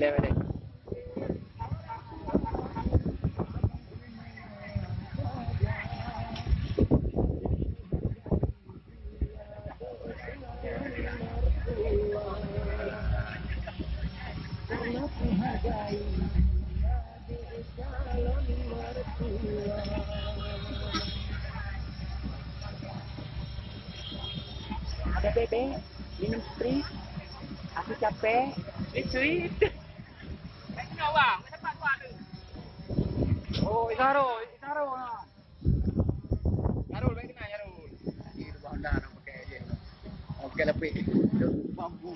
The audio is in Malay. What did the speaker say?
Balik. Ada bebek, minum sprit, aku capek. Sweet. Kenapa bang? Cepat buat tu. Oh, Isarul lah. Yarul, baik kenal Yarul. Di rumah Honda nak pakai je. Okey lebih. Bambu.